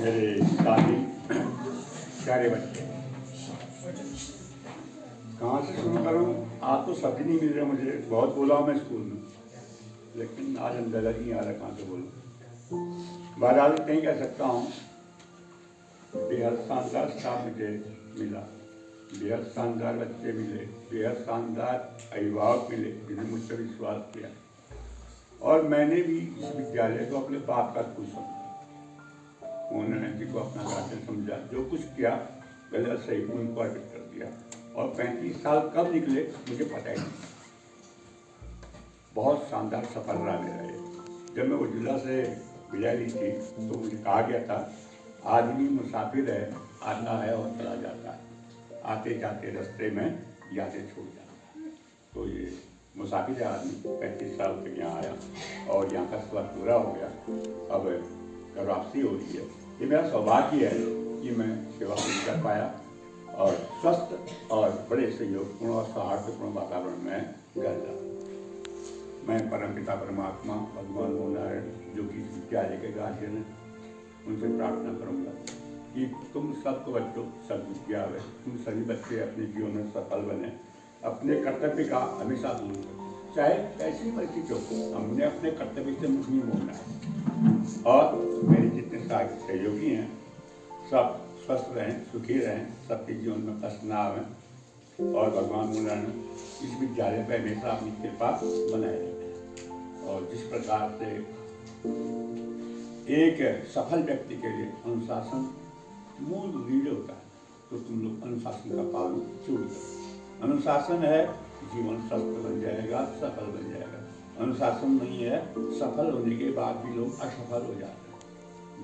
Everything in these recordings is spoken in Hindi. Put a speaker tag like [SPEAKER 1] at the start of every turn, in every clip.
[SPEAKER 1] मेरे साथी प्यारे बच्चे, कहाँ से शुरू करूँ? आज तो शब्द नहीं मिल रहे मुझे। बहुत बोला हूँ मैं स्कूल में, लेकिन आज अंदाजा नहीं आ रहा कहाँ से बोलूँ। बहरहाल नहीं कह सकता हूँ, बेहद शानदार स्टाफ मुझे मिला, बेहद शानदार बच्चे मिले, बेहद शानदार अभिभावक मिले जिन्हें मुझ पर विश्वास किया, और मैंने भी इस विद्यालय को अपने बाप का स्कूल समझा। उन्होंने जी को अपना गार्जियन समझा, जो कुछ किया गलत सही उनको अर्पित कर दिया, और 35 साल कब निकले मुझे पता ही नहीं। बहुत शानदार सफर रहा मेरा ये। जब मैं उज्ज्वला से विदाई ली थी तो मुझे कहा गया था, आदमी मुसाफिर है, आता है और चला जाता है, आते जाते रास्ते में यादें छोड़ जाता है। तो ये मुसाफिर है आदमी, 35 साल तक यहाँ आया और यहाँ का सफर पूरा हो गया। अब घर वापसी हो रही है। ये मेरा सौभाग्य है कि मैं सेवा कर पाया और स्वस्थ और बड़े सहयोगपूर्ण और सौहार्दपूर्ण वातावरण में घर जा। मैं परमपिता परमात्मा भगवान नारायण जो कि विद्यालय के गार्जियन हैं, उनसे प्रार्थना करूँगा कि तुम सबको बच्चों सद्विद्या है, तुम सभी बच्चे अपने जीवन में सफल बने, अपने कर्तव्य का हमेशा दूर करें, चाहे कैसी परिस्थिति हो। हमने अपने कर्तव्य से मुख नहीं मोड़ना है। और मेरे जितने सहयोगी हैं सब स्वस्थ रहें, सुखी रहें, सबके जीवन में कष्ट ना आए, और भगवान नारायण इस विद्यालय पर हमेशा अपनी कृपा बनाए रखें। और जिस प्रकार से एक सफल व्यक्ति के लिए अनुशासन मूल रीढ़ होता है, तो तुम लोग अनुशासन का पालन जरूर करो। अनुशासन है जीवन स्वस्थ बन जाएगा, सफल बन जाएगा। अनुशासन नहीं है, सफल होने के बाद भी लोग असफल हो जाते हैं।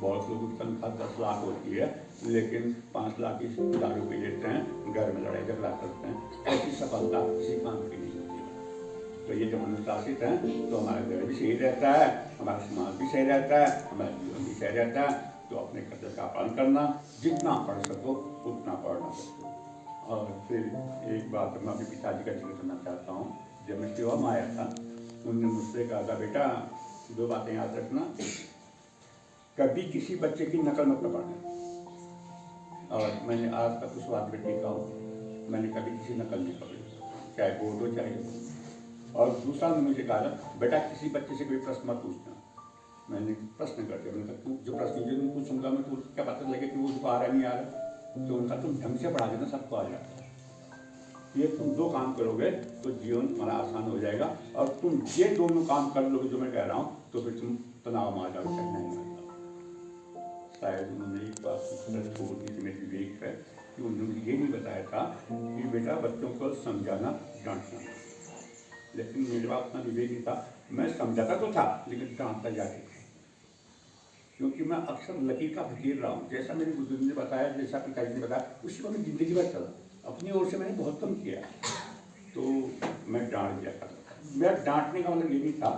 [SPEAKER 1] बहुत लोगों की तनख्वाह 10 लाख होती है, लेकिन 5 लाख की दारू पी लेते हैं, घर में लड़ाई झगड़ा करते हैं। ऐसी सफलता किसी काम की नहीं होती है। तो ये जब अनुशासित हैं तो हमारा घर भी सही रहता है, हमारा समाज भी सही रहता है, हमारा जीवन भी सही रहता है। तो अपने कर्तव्य का पालन करना, जितना पढ़ सको उतना पढ़ना सको। और फिर एक बात मैं अपने पिताजी का जिक्र करना चाहता हूँ। जब मैं सेवा में आया था, उन्होंने मुझसे कहा था, बेटा 2 बातें याद रखना, कभी किसी बच्चे की नकल मत करवाना। और मैंने आज तक उस बात में टीका हूँ, मैंने कभी किसी नकल नहीं पकड़ी, चाहे बोर्ड हो चाहे हो। और दूसरा मुझे कहा था, बेटा किसी बच्चे से कोई प्रश्न मत पूछना। मैंने प्रश्न कर दिया, मैंने कहा जो प्रश्न जो मैं पूछूंगा मैं तो क्या पता लगे कि वो उसको आ रहा नहीं आ रहा। तो उनका तुम ढंग से पढ़ा देना, सबको आ जाता है। ये तुम 2 काम करोगे तो जीवन तुम्हारा आसान हो जाएगा। और तुम ये दोनों काम कर लोगे जो मैं कह रहा हूँ, तो फिर तुम तनाव में आ जाओगे, नहीं आ जाओगे। शायद उन्होंने एक बात छोड़ दी थी, मेरी विवेक है कि उन्होंने ये नहीं बताया था कि बेटा बच्चों को समझाना डांटना। लेकिन मेरे पास उतना विवेक नहीं था, मैं समझाता तो था लेकिन डांटता जाके, क्योंकि मैं अक्सर लकीर का फकीर रहा हूँ। जैसा मेरे बुजुर्ग ने बताया, जैसा पिताजी ने बताया, उसी को मैं जिंदगी भर चला। अपनी ओर से मैंने बहुत कम किया, तो मैं डांट दिया करता था। मेरा डांटने का मतलब ये नहीं था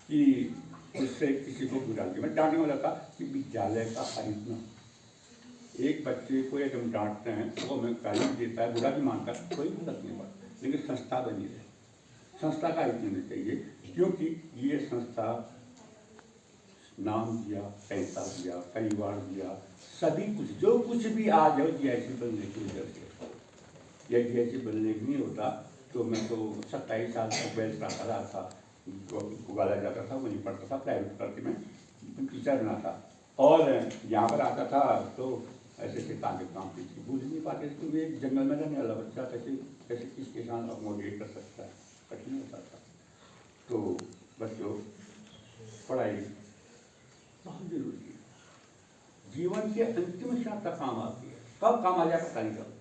[SPEAKER 1] कि उससे किसी को बुरा किया, मैं डांटने वाला था कि विद्यालय का अहितना। एक बच्चे को यदि हम डांटते हैं तो हमें गाली देता है, बुरा भी मानता है, कोई फर्क नहीं पड़ता, लेकिन संस्था बनी रहे, संस्था का हित होना चाहिए। क्योंकि ये संस्था नाम दिया, पैसा दिया, परिवार दिया, सभी कुछ, जो कुछ भी आज है जीआईसी बनने की वजह से। यह जीआईसी बनने की नहीं होता तो मैं तो 27 साल तक बेल्ट पढ़ा रहा था, उगाला जाता था, वहीं पढ़ता था, प्राइवेट करके मैं टीचर बना था। और यहाँ पर आता था तो ऐसे ऐसे ताकि काम की थी, बुझ नहीं पाते तो ये जंगल में रहने वाला बच्चा कैसे कैसे किस किसान अकोमोडेट कर सकता है, कठिन होता था। तो बच्चों, पढ़ाई बहुत जरूरी है, जीवन के अंतिम क्षण तक काम आती है, कब काम आ जाए पता नहीं चलता।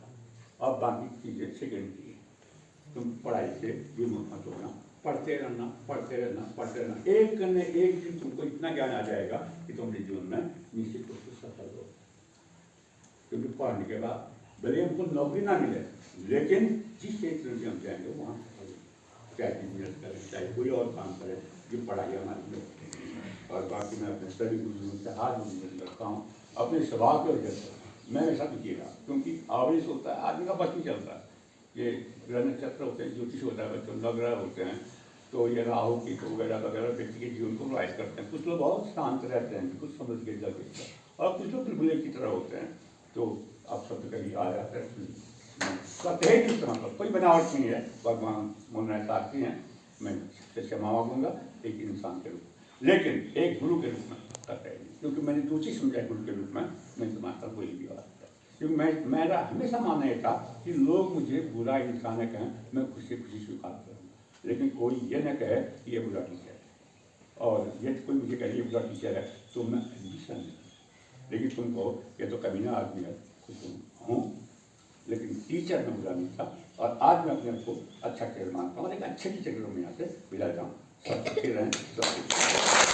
[SPEAKER 1] और बाकी चीज़ें सेकेंड की है। तुम पढ़ाई से विमुख मत होना, पढ़ते रहना, पढ़ते रहना, पढ़ते रहना। एक न एक दिन तुमको इतना ज्ञान आ जाएगा कि तुम्हारे जीवन में निश्चित रूप से सफल हो। क्योंकि पढ़ने के बाद भले हमको नौकरी ना मिले, लेकिन जिस क्षेत्र में हम जाएंगे वहाँ सफल हो। चाहे बिजनेस करें, चाहे कोई और काम करें, जो पढ़ाई हमारी में। और बाकी मैं अपने सभी गुरुओं से हाथ जोड़ करता हूँ, अपने स्वभाव की वजह से मैं ऐसा कीजिएगा, क्योंकि आवेश होता है, आदमी का बस नहीं चलता है। ये ग्रह नक्षत्र होते हैं, ज्योतिष होता है, बच्चों नवग्रह होते हैं, तो ये राहु की वगैरह वगैरह व्यक्ति के जीवन को प्रभावित करते हैं। कुछ लोग बहुत शांत रहते हैं, कुछ समझ के जगह, और कुछ भी तो बुलबुले की तरह होते हैं। तो आप शब्द कभी आ जाते हैं, कहते हैं कि मतलब कोई बनावट नहीं है, भगवान मुन्ना साथी हैं, मैं क्षमा मांगूंगा एक इंसान के रूप में, लेकिन एक गुरु के रूप में कहते हैं, क्योंकि मैंने दूसरी समझा गुरु के रूप में, मैं तो मानता कोई भी बात है, क्योंकि मेरा हमेशा मानना ये था कि लोग मुझे बुरा इंसान है कहें, मैं खुशी खुशी स्वीकार करूँगा, लेकिन कोई ये न कहे कि ये बुरा टीचर है, और ये कोई मुझे कहे ये बुरा टीचर है तो मैं एडमिशन नहीं, लेकिन तुमको ये तो कमीना आदमी है, खुद तुम हूँ, लेकिन टीचर में बुरा नहीं था, और आज मैं अपने आप को अच्छा टीचर मानता हूँ और एक अच्छे टीचर के रूप में यहाँ से विदा जाऊँ। सब रहें, सब